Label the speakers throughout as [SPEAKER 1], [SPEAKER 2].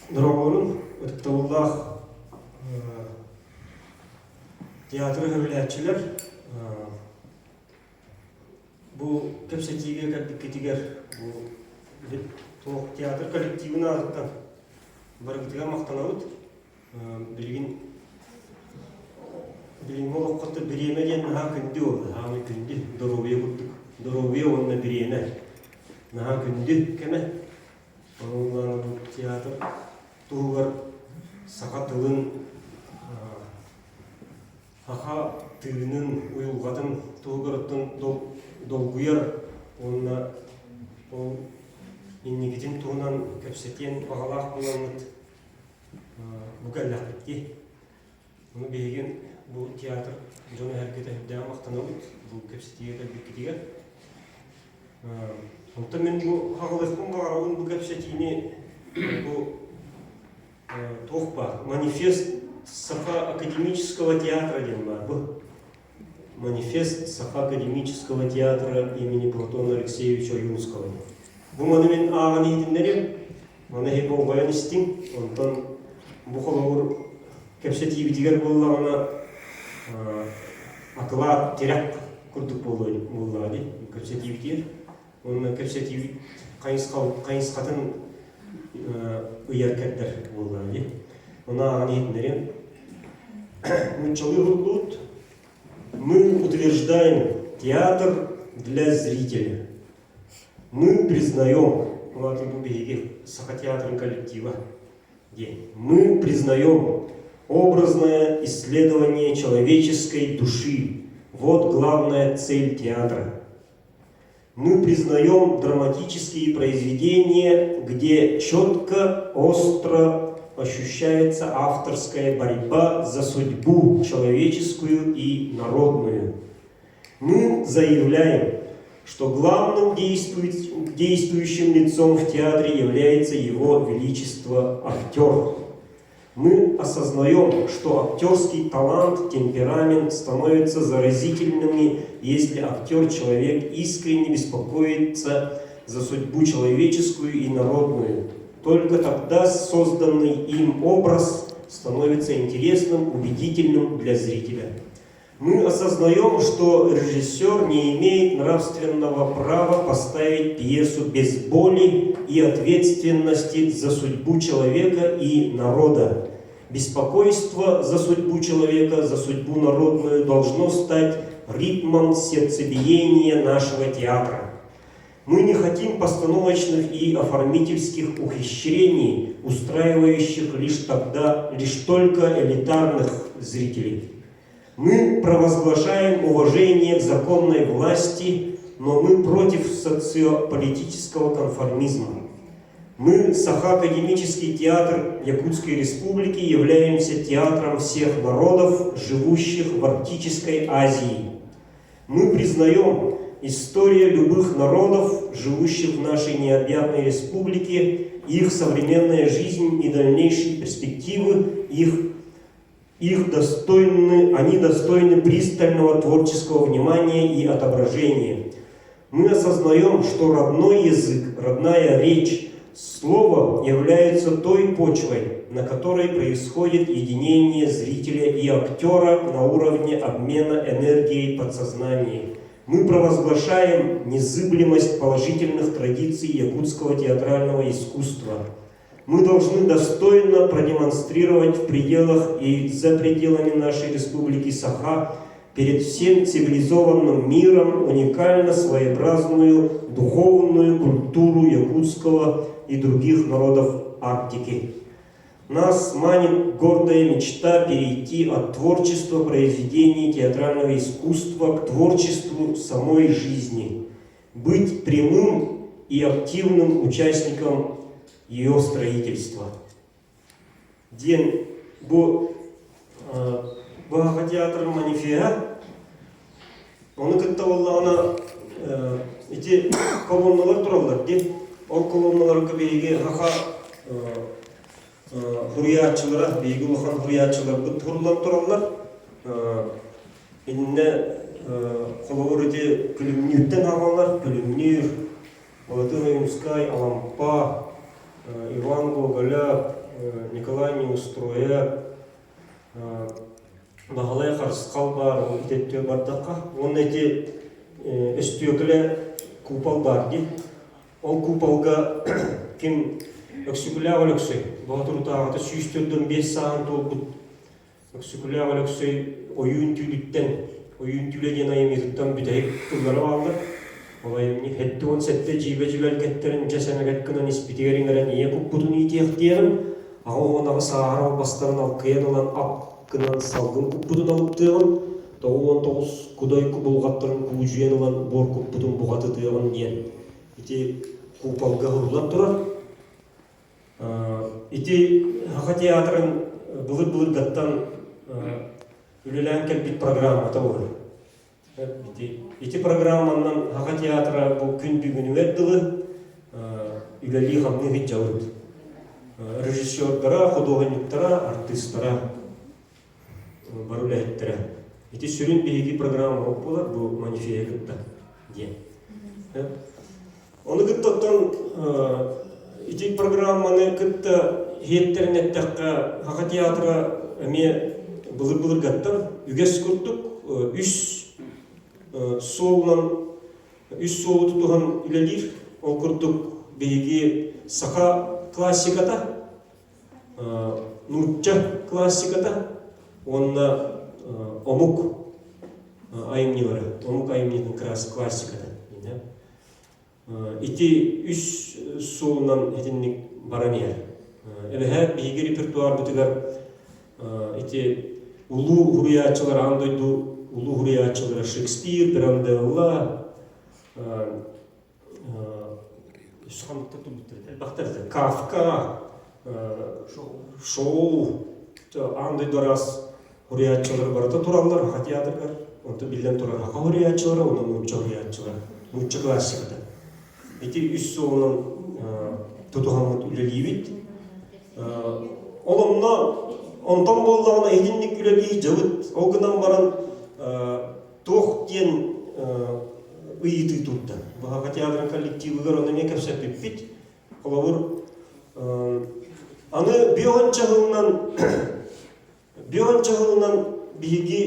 [SPEAKER 1] Дорогорун, Тавуллах театры хөвләтчеләр бу көпсәтиге кәпкетигәр бу тоқ театр коллективына аттан баргытыга мактанабыт. Билгин молоккотта биремеген наһа күндү ул, һамы күндү доровия буттук. Доровия онна бирене. Наһа күндү кеме? Онлар театр тугар сакатылын хаха тыгынын уюлгатын тугарыттын долгуяр онна ол иннигитин туунан көпсетен багалаак буланыт бугаллакти. Муну беген бу театр жоны харкета хәдә мактанабыт бу көпсетиге бекитиге. Онта мен бу хагалыктын багарабын бу көпсетине бу тохпа манифест Саха академического театра Денбарбы. Манифест Саха академического театра имени Платона Алексеевича Юнского. Бу мен ағаны етіндерім, мана хеп оғайын істің, онтан бұқылауыр кәпсетигі дегер болағына ақыла терек күрдік болады, кәпсетигі дегер. Оны кәпсетигі қайынсқатын ұяр кәттер болады. Она ағаны мы утверждаем театр для зрителя. Мы признаем, коллектива, мы признаем образное исследование человеческой души. Вот главная цель театра. Мы признаем драматические произведения, где четко, остро ощущается авторская борьба за судьбу человеческую и народную. Мы заявляем, что главным действующим лицом в театре является его величество актер. Мы осознаем, что актерский талант, темперамент становятся заразительными, если актер-человек искренне беспокоится за судьбу человеческую и народную. Только тогда созданный им образ становится интересным, убедительным для зрителя. Мы осознаем, что режиссер не имеет нравственного права поставить пьесу без боли и ответственности за судьбу человека и народа. Беспокойство за судьбу человека, за судьбу народную должно стать ритмом сердцебиения нашего театра. Мы не хотим постановочных и оформительских ухищрений, устраивающих лишь только элитарных зрителей. Мы провозглашаем уважение к законной власти, но мы против социополитического конформизма. Мы, Саха академический театр Якутской Республики, являемся театром всех народов, живущих в Арктической Азии. Мы признаем, история любых народов, живущих в нашей необъятной республике, их современная жизнь и дальнейшие перспективы, они достойны пристального творческого внимания и отображения. Мы осознаем, что родной язык, родная речь, слово является той почвой, на которой происходит единение зрителя и актера на уровне обмена энергией подсознания. Мы провозглашаем незыблемость положительных традиций якутского театрального искусства. Мы должны достойно продемонстрировать в пределах и за пределами нашей республики Саха перед всем цивилизованным миром уникально своеобразную духовную культуру якутского и других народов Арктики. Нас манит гордая мечта перейти от творчества произведений театрального искусства к творчеству самой жизни, быть прямым и активным участником ее строительства. День бу театр манифея, он каттаваллана эти колонналар туралар, де ол колонналар кабеге хаха хуриятчылар, бейгі улахан хуриятчылар бұд турулар туралар. Инне қолауыр өте күлімнюттен ағалар, күлімнюр, Владимир Юмскай, Алампа, Иван Гоголя, Николай Неустроя бағалай қарысқал бар, итеттеу бардаққа. Оның әте өстүйекілі купал бар де. Ол купалға кем өксікілі ағылықсый. Бағытыр ұтағыты сүйістерден 5 сағын тол бұд. Өксікілі ағылықсый ойын түйіліттен, ойын түйіледен айымезіттен бүдәйік тұлғаны алды. Олайымны хетті он сәтті жибе-жибел кәттерін жәсәмәгәт кынан іспетегерін ие күппұдын итеқтерін, ағы онағы сағар албастарын ал қиян olan ап кынан салғын күппұдын алып тұғын, 19 күдай күбылғаттарын күжуен olan бор күппұдын бұғаты тұғын ен. Ити күпалға ғырулап тұрар. Ити хақа театрын бұлыр-бұлыр гаттан үлелән кәлбет программа тауыр. Эти программанан хақа театра бұл күн бүгін өрділі үләли қамны ғит жауыд. Режиссердара, художниктара, артисттара барулы әттірі. Эти сүрін бейгі программа болар бұл манифея күтті. Оны күттіқтен эти программаны күтті хеттерін әттіққа хақа театра әме бұлыр-бұлыр гаттан үгес күрттік үш соолунан үс соолу тұтуған үлелер, ол күрдік бейге сақа классиката, нұртча классиката, онына омук айымнелары, омук айымнелің классиката. Ити үс соолунан етіннік баранер. Әбіхәт бейге репертуар бұтығар ити улу хуриячылар андойду улу хуриячылары Шекспир, Пиранделла, Кафка, Шоу, андай дорас хуриячылар барыта туралар, хақа театргар, онты билден турар хақа хуриячылары, онын нұрча хуриячылар, нұрча классиката. Эти үс соғынан тұтуғанғыт үлелейбет. Олымна онтан болдағына единник үлелей жауыт, оғынан баран тоқ кен ұйыты тұтты. Бұға театрын коллективігер оны мекеп сәпіп бет. Олауыр аны беғанча ғылынан бейге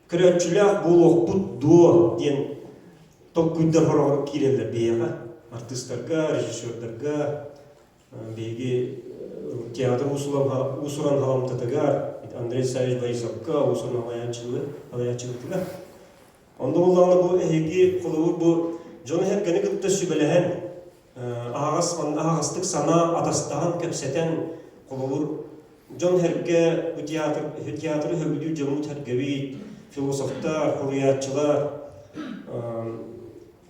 [SPEAKER 1] күрәтшіләқ болуқ бұд дуа ден тоқ күддер ғырағыр керелер бейға. Артисттарға, режиссердарға, бейге театр усуран ғаламтатығар, Андрей Савич Борисовқа усуран алаячылықтыға. Онда болағына бұл әйеге қолуыр бұл жоны әр кәні күтті сүбәләән ағастық сана атастаған көпсәтен қолуыр жон әрге театры хөбіду жомут әргевейт, философтар, хуриятчылар,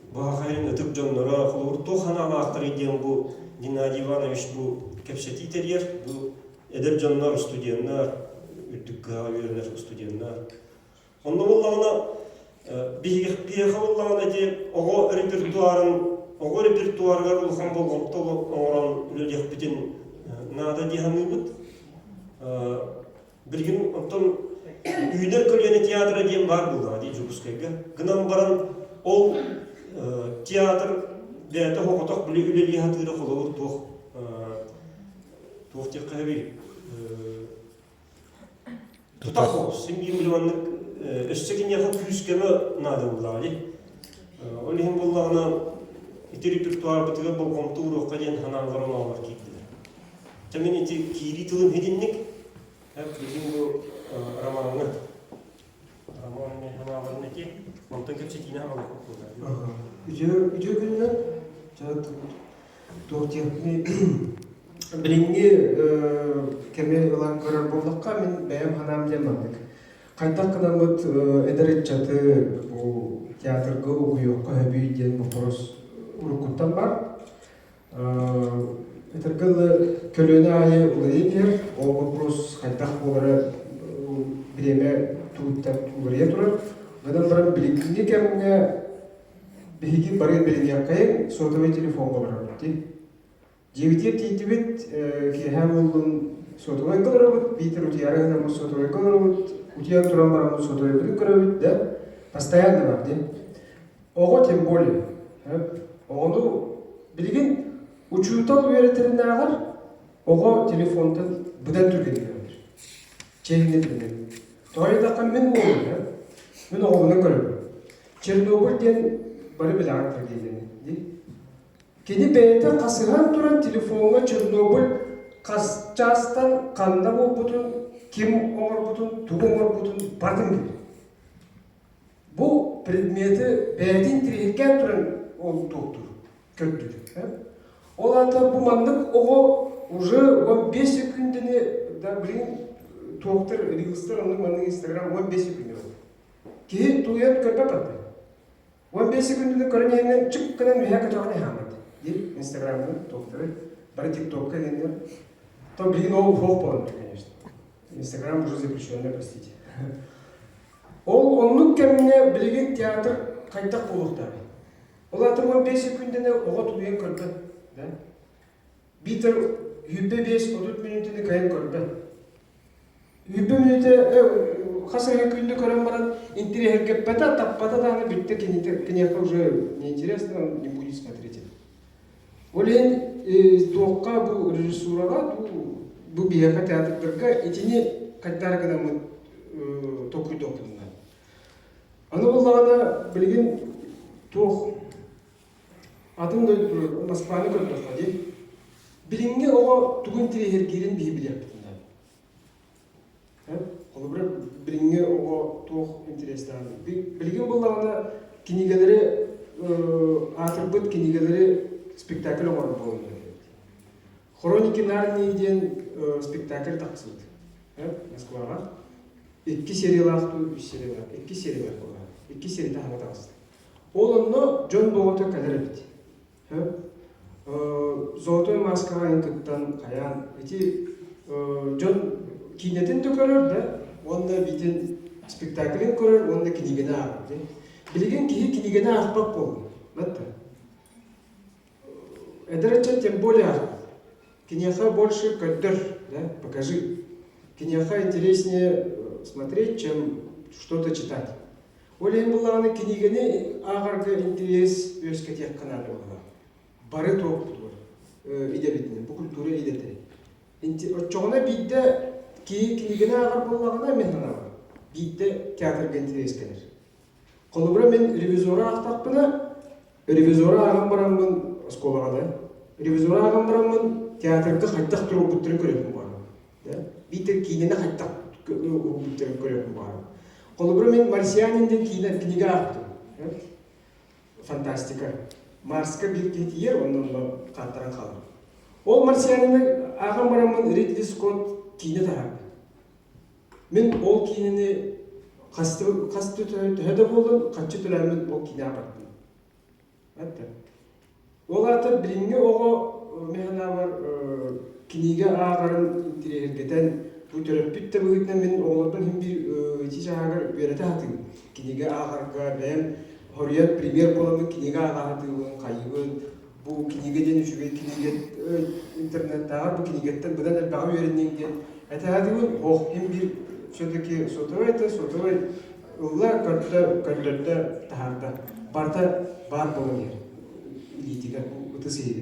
[SPEAKER 1] бағайын өтіп жонлара қолуыр тоқана ағақтар еден бұл Геннадий Иванович бұл көпсәті терьер, бұл әдіп жонлар, студенттар, үттікқа үйерінер студенттар. Онда болағына бейеқі болағына де оғы репертуарға ұлған болғапты оңыран үлелек бітін нада дейханы бұд. Білген оттан үйдер көлені театры дейін бар болға дей жүгіскайға. Гынан баран ол театр бәті хоқытақ білі үлелі хатыры қолауыр тоқ тек қәбі тұтақ ол, сен миллионлық өссекен яқы күйіскені нады болағали. Олеген болағына ити репертуар бұтыға болғымты ұрыққа ден хананғарын алар кейділер. Тәмен ити кейри тылым хеденнік, білген бұл романны ханағарын әке, онтан көпсетіне ханағын қоқылдар.
[SPEAKER 2] Үдеу күнінен, тоқтияқны біліңге кәме олан көрір болдыққа мен бәйім ханам дем бардық. Қайтақ қынан бұд әдірет жаты театрға ұғыйыққа өбейден бұқырыз ұрыққыттан бар. Әтіргілі көлені айы ұлырей бер, ол бұқырыз қайтақ болары біреме тұғыттан ұлырей тұрар. Бұдан бұрын біліңге кәміңе бейгі барын біліңге қайын сотовый телефонға барар бұд. Жевітеп дейті бет, кейхәм олын сотовый қылыры бұд, бейтір ұтиярығына мұз сотовый қылыры бұд, ұтиян тұран барамыз сотовый білін көрі бұд, да? Постоянно бар, де? Оғы тем более. Оғыны білген учуытал өретерін ағар, Oğa telefondan budan türgeni görür. Çehine bilir. Doğayda kan men oğlum ya. Men oğlunu görür. Çernobil diyen bari bile aktar geleni. Kedi beyte kasıhan duran telefonga Çernobil kasçastan kanda bu butun kim olur butun, tuğum olur butun bardım gibi. Bu предмети бәйдин тиреккен туран ол тоқтур, көттүр. Оларда bu мандык ого уже 15 секундыны да блин тоқтыр рилстер оның мандык Instagram 15 секунд. Ки туян көрпе патты. 15 секундыны көрөнен чык кынан мия катаганы хамат. Ди Instagram'ın тоқтыры, бар TikTok'ка гендер. То блин ол фок болот, конечно. Instagram уже запрещенный, простите. Ол онлук кеміне білеген театр қайтақ болуқтар. Олар 15 секундіне оға тұлуен көрді. Битер хүббе 5-10 минутыны кайын көрді. Хүббе минуты қасырға күнді көрен баран интерес кеппета, таппата даны бітті кенеқа уже неинтересно, он не будет смотреть. Олен тоққа бұл режиссураға, бұл бияқа театрдарға етіне қайттары кінамын тоқуй-тоқуй. Аны болғанда білген тоқ атымды Москваны көрді қады. Білінге оға түгін тірегергерін бейі білер бұтында. Қолы бір білінге оға тоқ интересті. Білген болғанда кенегелері атырбыт, кенегелері спектакль оғар болуында. Хроники Нарнийден спектакль тақсылды. Москваға. 2 сериялар, 3 сериялар, 2 сериялар болған. 2 серияда хамат алысты. Ол онно Джон Богото кәдір бітті. Золотой маскаға инкыттан қаян. Джон кинетін де көрір, онда бейтін спектаклін көрір, онда кенегені ағыр. Білген кенегені ағпақ болды. Эдерача тем более ағыр. Кенеха больше көттір, покажи. Кенеха интереснее смотреть, чем что-то читать. Олен буланы кенегені ағарға интерес өске тек қанады болған. Бары тоқ бұдыр. Иде бетінен, бұл культура идеті. Чоғына бейді кенегені ағар болғағына мен ғана. Бейді театрға интерес кәдір. Қолыбыра мен ревизора ақтақпына, ревизора ағам барамын сколаға да. Ревизора ағам барамын театрға қайттақ тұру бұттырын көретін барам. Бейді кейнені қайттақ бұттырын көретін барам. Қолыбыр мен марсианинден книга ақтым. Фантастика. Марска бір кетер, оның қаттаран қалыр. Ол марсианины ағам барамын Ридли Скотт кейіне тарапы. Мен ол кейінені қасты төді болдым, қатшы төләмін ол кейіне апаттым. Ол аты білімге оғы механа бар книга ағарын интерергетен bu töröpütte bu hükmen benim oğlumdan hem bir içi ağır berete hatın. Kiniga ağırga ben Horiyat premier bolamı kiniga ağırdı kayıbın. Bu kinigeden üçüge kiniget internette ağır bu kinigetten budan elbağı öğrendiğinden. Etahadın oh hem bir şöyle sotovay ulla kartlarda taharda barta bar bolan yer. İlitiga utasıydı.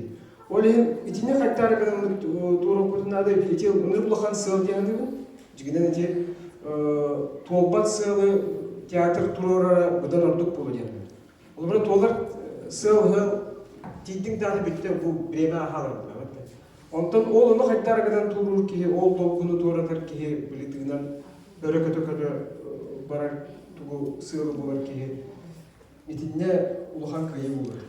[SPEAKER 2] Олен итине хаттары гынан турок бутунада итил нурбулхан сыл дияны жигинен ите толбат сылы театр турора будан ордук болу дияны. Ол бир толар сыл тидин даны битте бу бреме ахалар. Онтон ол ону хаттары гынан турур ки ол толкуну туратар ки билитигинен өрөкөтө барар тугу сылы болар ки итине улхан кайы болар.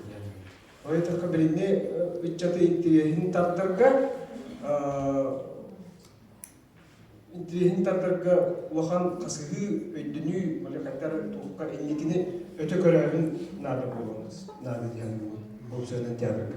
[SPEAKER 2] Ойтаққа біліне үтчаты интерехін тартарға ұлақан қасығы өйдіні оле қаттары тұққа әнекіне өте көрәбін нады болуыңыз. Нады дейін бұл сөйлен театрға.